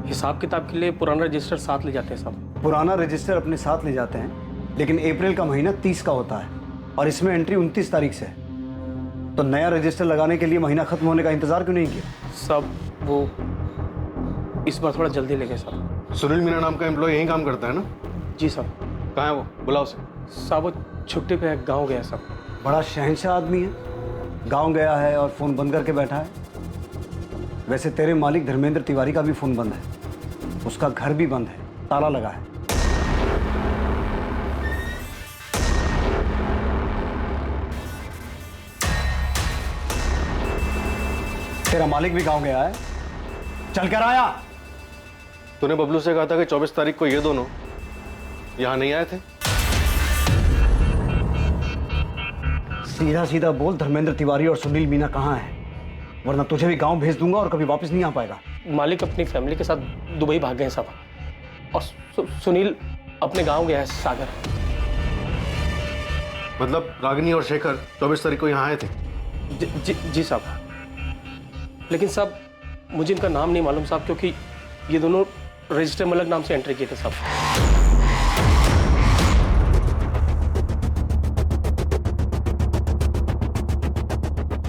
हिसाब किताब के लिए पुराना रजिस्टर साथ ले जाते हैं सब। पुराना रजिस्टर अपने साथ ले जाते हैं, लेकिन अप्रैल का महीना 30 का होता है और इसमें एंट्री 29 तारीख से है। तो नया रजिस्टर लगाने के लिए महीना खत्म होने का इंतजार क्यों नहीं किया? सब वो इस बार थोड़ा जल्दी ले गए सब। सुनील मीना नाम का एम्प्लॉय यहीं काम करता है ना? जी सब। कहाँ है वो? बुलाओ उसे। साहब वो छुट्टी पे गाँव गया सब। बड़ा शहंशाह आदमी है, गाँव गया है और फोन बंद करके बैठा है। वैसे तेरे मालिक धर्मेंद्र तिवारी का भी फोन बंद है, उसका घर भी बंद है, ताला लगा है। तेरा मालिक भी गांव गया है, चल कर आया। तूने बबलू से कहा था कि 24 तारीख को ये दोनों यहां नहीं आए थे। सीधा सीधा बोल, धर्मेंद्र तिवारी और सुनील मीना कहाँ हैं? वरना तुझे भी गांव भेज दूंगा और कभी वापस नहीं आ पाएगा। मालिक अपनी फैमिली के साथ दुबई भाग गए सब, और सुनील अपने गांव गया है सागर। मतलब रागिनी और शेखर 24 तारीख को यहाँ आए थे? जी साहब, लेकिन सब मुझे इनका नाम नहीं मालूम साहब, क्योंकि ये दोनों रजिस्टर में अलग नाम से एंट्री किए थे साहब।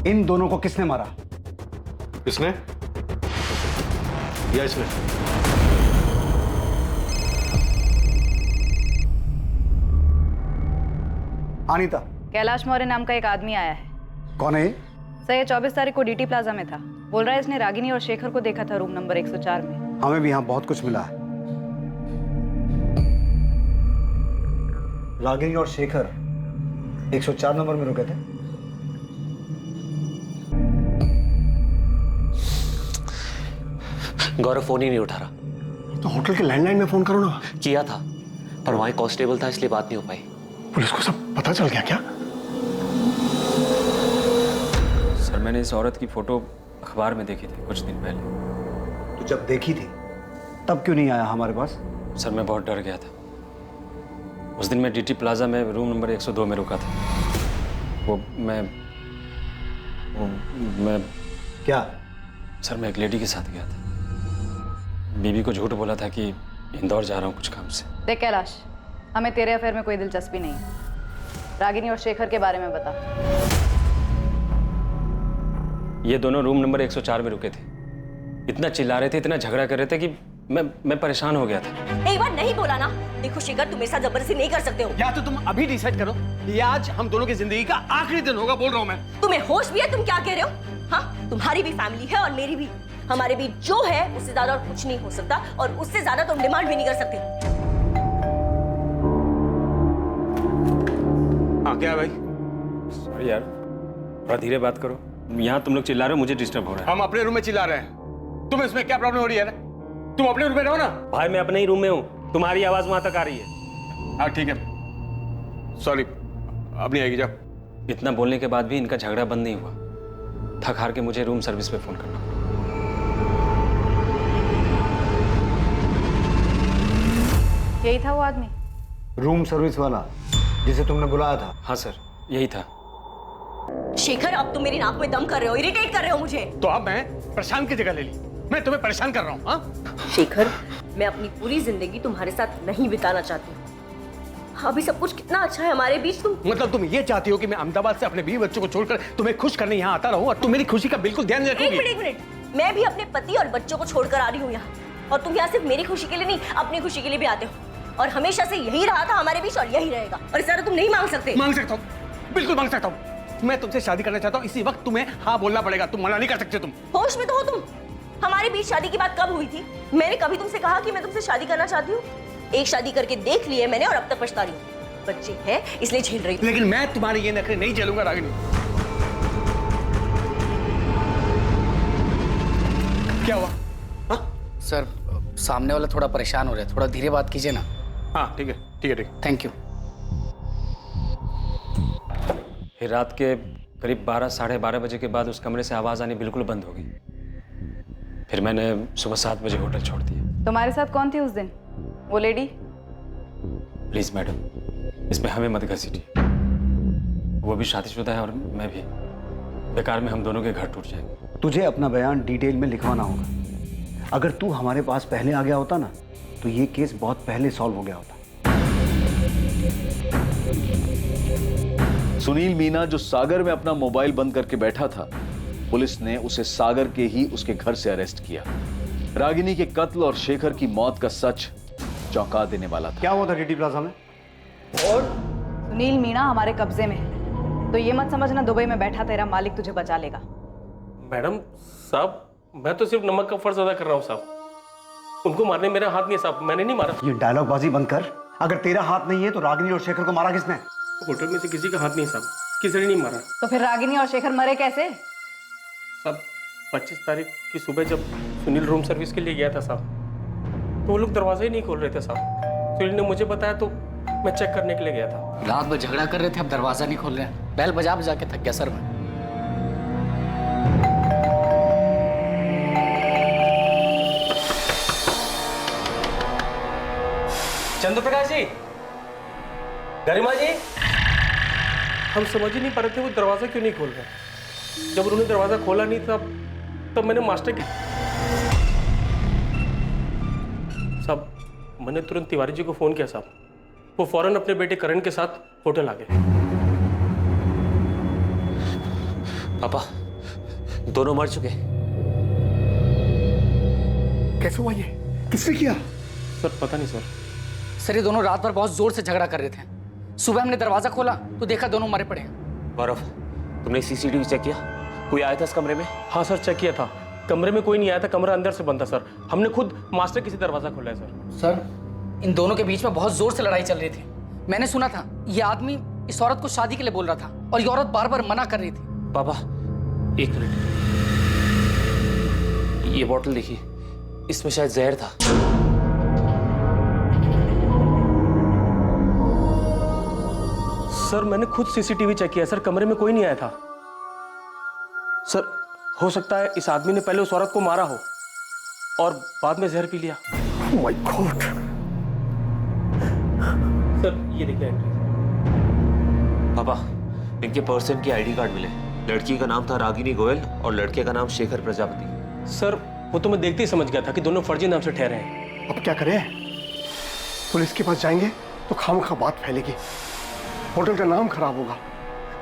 इन दोनों को किसने मारा? इसने या इसने? अनीता, कैलाश मौर्य नाम का एक आदमी आया है। कौन है ये? सर ये 24 तारीख को डीटी प्लाजा में था। बोल रहा है इसने रागिनी और शेखर को देखा था रूम नंबर 104 में। हमें भी यहाँ बहुत कुछ मिला है। रागिनी और शेखर 104 नंबर में रुके थे। गौरव फोन ही नहीं उठा रहा। तो होटल के लैंडलाइन में फोन करो ना। किया था, पर वहां कांस्टेबल था इसलिए बात नहीं हो पाई। पुलिस को सब पता चल गया क्या? सर मैंने इस औरत की फोटो अखबार में देखी थी कुछ दिन पहले। तो जब देखी थी तब क्यों नहीं आया हमारे पास? सर मैं बहुत डर गया था। उस दिन मैं डीटी प्लाजा में रूम नंबर 102 में रुका था। मैं क्या? सर मैं एक लेडी के साथ गया था। बीबी को झूठ बोला था कि इंदौर जा रहा हूँ कुछ काम से। देख कैलाश, हमें तेरे अफेयर में कोई दिलचस्पी नहीं है। रागिनी और शेखर के बारे में बता। ये दोनों रूम नंबर 104 में रुके थे। इतना चिल्ला रहे थे, इतना झगड़ा कर रहे थे कि मैं परेशान हो गया था। एक बार नहीं बोला ना। देखो शेखर, तुम मेरे साथ जबरदस्ती नहीं कर सकते हो। या तो तुम अभी डिसाइड करो, ये आज हम दोनों की जिंदगी का आखिरी दिन होगा, बोल रहा हूँ मैं। तुम्हें होश भी है? तुम क्या कह रहे हो? हाँ, तुम्हारी भी फैमिली है और मेरी भी। हमारे बीच जो है उससे ज्यादा और कुछ नहीं हो सकता, और उससे ज्यादा तुम डिमांड भी नहीं कर सकते। हाँ क्या है भाई? सॉरी यार, थोड़ा धीरे बात करो। यहाँ तुम लोग चिल्ला रहे हो, मुझे डिस्टर्ब हो रहा है। हम अपने रूम में चिल्ला रहे हैं, तुम्हें इसमें क्या प्रॉब्लम हो रही है? तुम अपने रूम में रहो ना। भाई मैं अपने ही रूम में हूँ, तुम्हारी आवाज वहां तक आ रही है। हाँ ठीक है, सॉरी, अब नहीं आएगी, जाओ। इतना बोलने के बाद भी इनका झगड़ा बंद नहीं हुआ। थक हार के मुझे रूम सर्विस पे फोन करना पड़ा। यही था वो आदमी? रूम सर्विस वाला जिसे तुमने बुलाया था? हाँ सर, यही था। शेखर, अब तुम मेरी नाक में दम कर रहे हो, इरिटेट कर रहे हो मुझे। तो अब मैं प्रशांत की जगह ले ली। मैं तुम्हें परेशान कर रहा हूँ? हाँ शेखर, मैं अपनी पूरी जिंदगी तुम्हारे साथ नहीं बिताना चाहती हूँ। अभी सब कुछ कितना अच्छा है हमारे बीच। तुम मतलब तुम ये चाहती हो कि मैं अहमदाबाद से अपने 20 बच्चों को छोड़कर तुम्हें खुश करने यहाँ आता रहूं, और तुम मेरी खुशी का बिल्कुल ध्यान नहीं रखोगी? एक मिनट, मैं भी अपने पति और बच्चों को छोड़कर आ रही हूँ यहाँ, और तुम यहाँ सिर्फ मेरी खुशी के लिए नहीं, अपनी खुशी के लिए भी आते हो। और हमेशा से यही रहा था हमारे बीच, और यही रहेगा। और इस तुम नहीं मांग सकते। मांग सकता हूँ, बिल्कुल मांग सकता हूँ। मैं तुमसे शादी करना चाहता हूँ, इसी वक्त तुम्हें हाँ बोलना पड़ेगा। तुम मना नहीं कर सकते। तुम होश में तो हो तुम? हमारे बीच शादी की बात कब हुई थी? मैंने कभी तुमसे कहा कि मैं तुमसे शादी करना चाहती हूँ? एक शादी करके देख ली है मैंने, और अब तक पछता रही हूँ। बच्चे हैं इसलिए झेल रही हूँ। लेकिन मैं तुम्हारे ये नखरे नहीं झेलूंगा रागिनी। क्या हुआ? सर, सामने वाला थोड़ा परेशान हो रहा है, थोड़ा धीरे बात कीजिए ना। हाँ ठीक है, ठीक है, ठीक है। Thank you. फिर रात के करीब 12 साढ़े 12 बजे के बाद उस कमरे से आवाज आनी बिल्कुल बंद हो गई। फिर मैंने सुबह 7 बजे होटल छोड़ दिया। तुम्हारे साथ कौन थी उस दिन? वो लेडी? प्लीज मैडम, इसमें हमें मत घसीटिए। वो भी शादीशुदा है और मैं भी। बेकार में हम दोनों के घर टूट जाएंगे। तुझे अपना बयान डिटेल में लिखवाना होगा। अगर तू हमारे पास पहले आ गया होता ना, तो ये केस बहुत पहले सॉल्व हो गया होता। सुनील मीना जो सागर में अपना मोबाइल बंद करके बैठा था, पुलिस ने उसे सागर के ही उसके घर से अरेस्ट किया। रागिनी के कत्ल और शेखर की मौत का सच चौंका देने वाला था। क्या हुआ था डीटी प्लाजा में? और सुनील मीना हमारे कब्जे में है, तो ये मत समझना दुबई में बैठा तेरा मालिक तुझे बचा लेगा। मैडम साहब, मैं तो सिर्फ नमक का फर्ज अदा कर रहा हूँ साहब। उनको मारने मेरा हाथ नहीं है साहब, मैंने नहीं मारा। ये डायलॉग बाजी बंद कर। अगर तेरा हाथ नहीं है तो रागिनी और शेखर को मारा किसने? होटल में से किसी का हाथ नहीं साहब, किसी ने नहीं मारा। तो फिर रागिनी और शेखर मरे कैसे? साहब 25 तारीख की सुबह जब सुनील रूम सर्विस के लिए गया था साहब, तो वो लोग दरवाजा ही नहीं खोल रहे थे साहब। सुनील ने मुझे बताया तो मैं चेक करने के लिए गया था। रात भर झगड़ा कर रहे थे, अब दरवाजा नहीं खोल रहे हैं। बैल बजा बजा के थक गया सर मैं। चंद्रप्रकाश जी, गरिमा जी, हम समझ ही नहीं पा रहे थे वो दरवाजा क्यों नहीं खोल रहे। जब उन्होंने दरवाजा खोला नहीं था तब मैंने मास्टर की साहब मैंने तुरंत तिवारी जी को फ़ोन किया साहब, वो फौरन अपने बेटे करण के साथ होटल आ गए। पापा दोनों मर चुके। कैसे हुआ ये? किसने किया? सर पता नहीं सर। सर ये दोनों रात भर बहुत जोर से झगड़ा कर रहे थे। सुबह हमने दरवाजा खोला तो देखा दोनों मरे पड़े हैं। गौरव, तुमने सीसीटीवी चेक किया? कोई आया था इस कमरे में? हाँ सर चेक किया था, कमरे में कोई नहीं आया था, कमरा अंदर से बंद था सर। हमने खुद मास्टर की से दरवाजा खोला है सर। सर इन दोनों के बीच में बहुत जोर से लड़ाई चल रही थी। मैंने सुना था ये आदमी इस औरत को शादी के लिए बोल रहा था और ये औरत बार बार मना कर रही थी। पापा एक मिनट, ये बोतल देखिए, इसमें शायद जहर था। सर मैंने खुद सीसीटीवी चेक किया सर, कमरे में कोई नहीं आया था। सर हो सकता है इस आदमी ने पहले उस औरत को मारा हो और बाद में जहर पी लिया। Oh my God! सर ये देखिए एंट्री। पापा इनके पर्सन की आईडी कार्ड मिले। लड़की का नाम था रागिनी गोयल और लड़के का नाम शेखर प्रजापति। सर वो तो मैं देखते ही समझ गया था कि दोनों फर्जी नाम से ठहरे हैं। अब क्या करें? पुलिस के पास जाएंगे तो खामखा बात फैलेगी, होटल का नाम खराब होगा,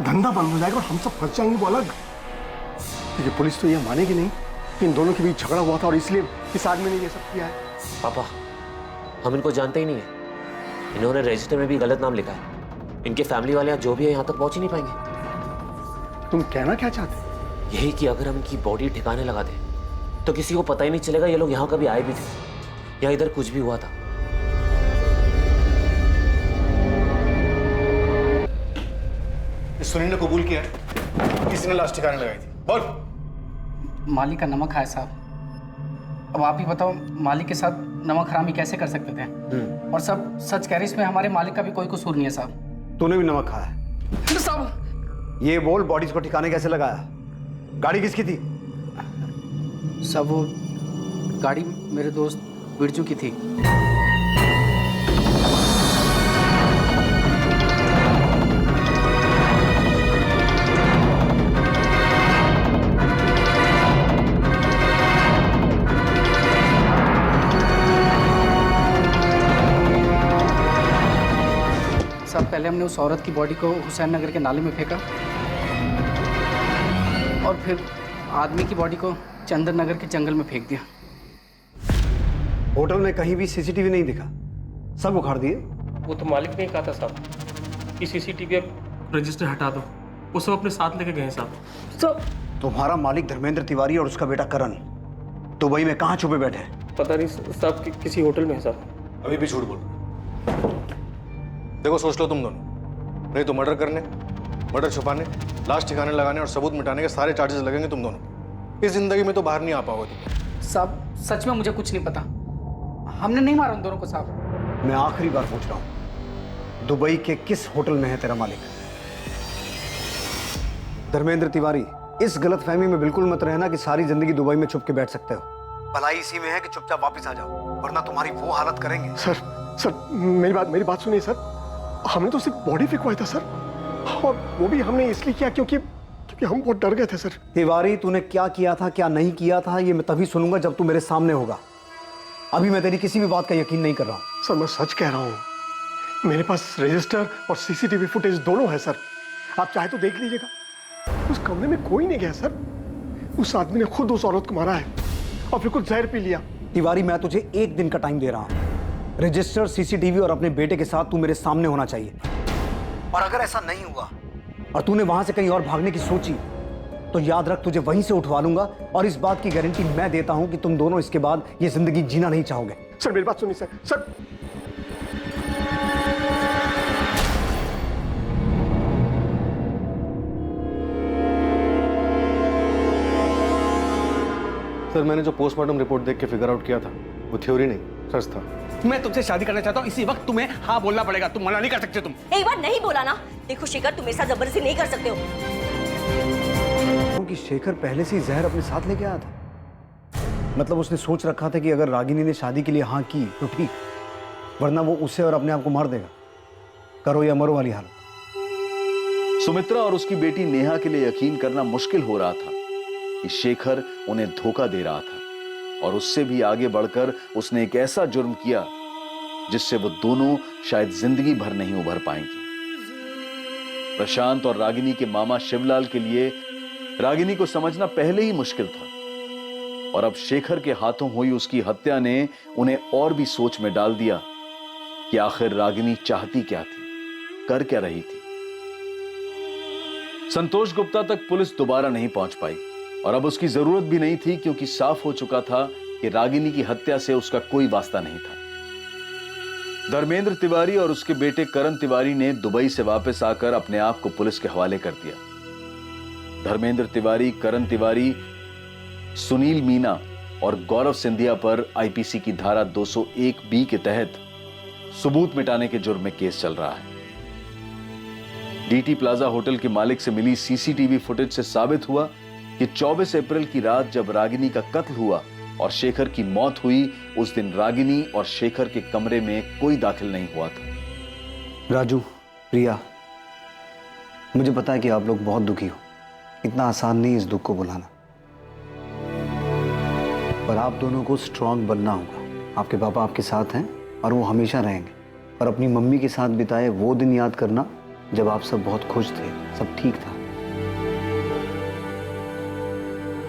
धंधा बंद हो जाएगा और हम सब फंस जाएंगे वो अलग। ये पुलिस तो ये मानेगी नहीं कि इन दोनों के बीच झगड़ा हुआ था और इसलिए इस आदमी ने ये सब किया है। पापा हम इनको जानते ही नहीं है, इन्होंने रजिस्टर में भी गलत नाम लिखा है। इनके फैमिली वाले जो भी है यहाँ तक पहुंच ही नहीं पाएंगे। तुम कहना क्या चाहते? यही कि अगर हम इनकी बॉडी ठिकाने लगा दें तो किसी को पता ही नहीं चलेगा ये लोग यहाँ कभी आए भी थे या इधर कुछ भी हुआ था। सुनील ने कबूल किया है किसी ने लाश ठिकाने लगाई थी। बोल। मालिक का नमक खाया साहब। अब आप ही बताओ मालिक के साथ नमक हरामी कैसे कर सकते थे? और सब सच कह रहे, इसमें हमारे मालिक का भी कोई कसूर नहीं है साहब। तूने भी नमक खाया है? साहब ये बोल, बॉडीज को ठिकाने कैसे लगाया? गाड़ी किसकी थी? सब वो गाड़ी मेरे दोस्त बिरजू की थी। सब पहले हमने उस औरत की बॉडी को हुसैन नगर के नाले में फेंका और फिर आदमी की बॉडी को चंदन नगर के जंगल में फेंक दिया। होटल में कहीं भी सीसीटीवी नहीं दिखा, सब उखाड़ दिए? वो तो मालिक ने ही कहा था साहब कि सीसीटीवी अब रजिस्टर हटा दो, वो सब अपने साथ लेके गए साहब। सब तुम्हारा मालिक धर्मेंद्र तिवारी और उसका बेटा करण दुबई में कहाँ छुपे बैठे हैं? पता नहीं साहब किसी होटल में है साहब। अभी भी झूठ बोल। देखो सोच लो तुम दोनों, नहीं तो मर्डर करने, मर्डर छुपाने, लाश ठिकाने लगाने और सबूत मिटाने के सारे चार्जेस लगेंगे तुम दोनों। इस जिंदगी में तो बाहर नहीं आ पाओगे तुम। साहब सच में मुझे कुछ नहीं पता, हमने नहीं मारा उन दोनों को साहब। मैं आखिरी बार पूछ रहा हूं, दुबई के किस होटल में है तेरा मालिक? धर्मेंद्र तिवारी, इस गलतफहमी में बिल्कुल मत रहना कि सारी जिंदगी दुबई में छुप के बैठ सकते हो। भलाई इसी में है कि चुपचाप वापस आ जाओ, वरना तुम्हारी वो हालत करेंगे। सर मेरी बात सुनिए सर। हमने तो सिर्फ बॉडी फेंकवाई था सर, और वो भी हमने इसलिए किया क्योंकि हम बहुत डर गए थे सर। तिवारी, तूने क्या किया था क्या नहीं किया था ये मैं तभी सुनूंगा जब तू मेरे सामने होगा। अभी मैं तेरी किसी भी बात का यकीन नहीं कर रहा हूं। सर मैं सच कह रहा हूं, मेरे पास रजिस्टर और सीसीटीवी फुटेज दोनों है सर, आप चाहे तो देख लीजिएगा। उस कमरे में कोई नहीं गया सर, उस आदमी ने खुद उस औरत को मारा है और फिर कुछ जहर पी लिया। तिवारी, मैं तुझे एक दिन का टाइम दे रहा हूं। रजिस्टर, सीसीटीवी और अपने बेटे के साथ तू मेरे सामने होना चाहिए। और अगर ऐसा नहीं हुआ और तूने वहां से कहीं और भागने की सोची तो याद रख, तुझे वहीं से उठवा लूंगा। और इस बात की गारंटी मैं देता हूं कि तुम दोनों इसके बाद ये जिंदगी जीना नहीं चाहोगे। सर मेरी बात सुनिए सर। सर मैंने जो पोस्टमार्टम रिपोर्ट देख के फिगर आउट किया था वो थ्योरी नहीं, सच था। मैं तुमसे शादी करना चाहता हूँ, इसी वक्त तुम्हें हाँ बोलना पड़ेगा, तुम मना नहीं कर सकते। तुम एक बार नहीं बोला ना। देखो शेखर, तुम मेरे साथ जबरदस्ती नहीं कर सकते हो। क्योंकि शेखर पहले से ही जहर अपने साथ लेके आया था। मतलब उसने सोच रखा था कि अगर रागिनी ने शादी के लिए हाँ की तो ठीक, वरना वो उसे और अपने आप को मार देगा। करो या मरो वाली हालत। सुमित्रा और उसकी बेटी नेहा के लिए यकीन करना मुश्किल हो रहा था कि शेखर उन्हें धोखा दे रहा था, और उससे भी आगे बढ़कर उसने एक ऐसा जुर्म किया जिससे वो दोनों शायद जिंदगी भर नहीं उभर पाएंगी। प्रशांत और रागिनी के मामा शिवलाल के लिए रागिनी को समझना पहले ही मुश्किल था, और अब शेखर के हाथों हुई उसकी हत्या ने उन्हें और भी सोच में डाल दिया कि आखिर रागिनी चाहती क्या थी, कर क्या रही थी। संतोष गुप्ता तक पुलिस दोबारा नहीं पहुंच पाई, और अब उसकी जरूरत भी नहीं थी, क्योंकि साफ हो चुका था कि रागिनी की हत्या से उसका कोई वास्ता नहीं था। धर्मेंद्र तिवारी और उसके बेटे करण तिवारी ने दुबई से वापस आकर अपने आप को पुलिस के हवाले कर दिया। धर्मेंद्र तिवारी, करण तिवारी, सुनील मीना और गौरव सिंधिया पर आईपीसी की धारा 201B के तहत सबूत मिटाने के जुर्म में केस चल रहा है। डीटी प्लाजा होटल के मालिक से मिली सीसीटीवी फुटेज से साबित हुआ कि 24 अप्रैल की रात जब रागिनी का कत्ल हुआ और शेखर की मौत हुई, उस दिन रागिनी और शेखर के कमरे में कोई दाखिल नहीं हुआ था। राजू, प्रिया, मुझे पता है कि आप लोग बहुत दुखी हो। इतना आसान नहीं इस दुख को बुलाना, पर आप दोनों को स्ट्रांग बनना होगा। आपके पापा आपके साथ हैं और वो हमेशा रहेंगे। और अपनी मम्मी के साथ बिताए वो दिन याद करना जब आप सब बहुत खुश थे, सब ठीक था।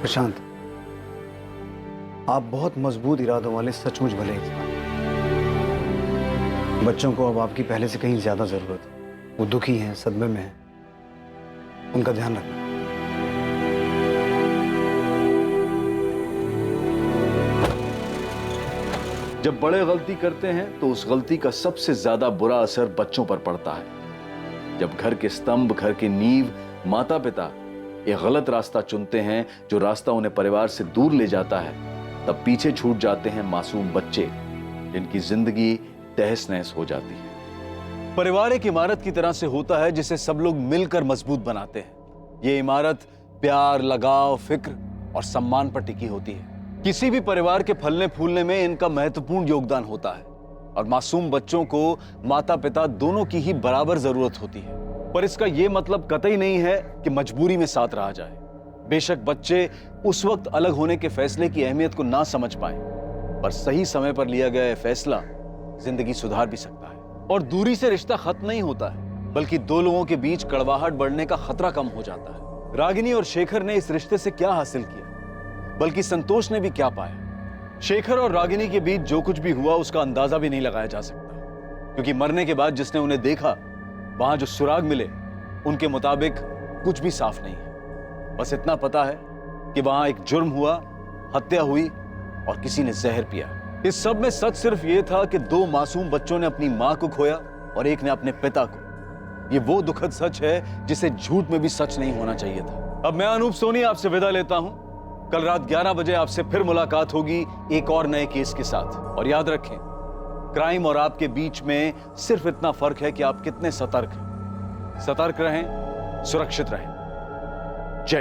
प्रशांत, आप बहुत मजबूत इरादों वाले सचमुच भले इंसान। बच्चों को अब आपकी पहले से कहीं ज्यादा जरूरत है। वो दुखी हैं, सदमे में हैं, उनका ध्यान रखना। जब बड़े गलती करते हैं तो उस गलती का सबसे ज्यादा बुरा असर बच्चों पर पड़ता है। जब घर के स्तंभ, घर के नींव, माता पिता एक गलत रास्ता चुनते हैं, जो रास्ता उन्हें परिवार से दूर ले जाता है, तब पीछे छूट जाते हैं मासूम बच्चे, जिनकी जिंदगी तहस नहस हो जाती है। परिवार एक इमारत की तरह से होता है जिसे सब लोग मिलकर मजबूत बनाते हैं। ये इमारत प्यार, लगाव, फिक्र और सम्मान पर टिकी होती है। किसी भी परिवार के फलने फूलने में इनका महत्वपूर्ण योगदान होता है, और मासूम बच्चों को माता पिता दोनों की ही बराबर जरूरत होती है। पर इसका यह मतलब कतई नहीं है कि मजबूरी में साथ रहा जाए। बेशक बच्चे उस वक्त अलग होने के फैसले की अहमियत को ना समझ पाए, पर सही समय पर लिया गया फैसला जिंदगी सुधार भी सकता है। और दूरी से रिश्ता खत्म नहीं होता है, बल्कि दो लोगों के बीच कड़वाहट बढ़ने का खतरा कम हो जाता है। रागिनी और शेखर ने इस रिश्ते से क्या हासिल किया, बल्कि संतोष ने भी क्या पाया। शेखर और रागिनी के बीच जो कुछ भी हुआ उसका अंदाजा भी नहीं लगाया जा सकता, क्योंकि मरने के बाद जिसने उन्हें देखा, वहां जो सुराग मिले, उनके मुताबिक कुछ भी साफ नहीं है। बस इतना पता है कि वहां एक जुर्म हुआ, हत्या हुई और किसी ने जहर पिया। इस सब में सच सिर्फ यह था कि दो मासूम बच्चों ने अपनी मां को खोया और एक ने अपने पिता को। ये वो दुखद सच है जिसे झूठ में भी सच नहीं होना चाहिए था। अब मैं अनूप सोनी आपसे विदा लेता हूं। कल रात 11 बजे आपसे फिर मुलाकात होगी एक और नए केस के साथ। और याद रखें, क्राइम और आपके बीच में सिर्फ इतना फर्क है कि आप कितने सतर्क हैं। सतर्क रहें, सुरक्षित रहें।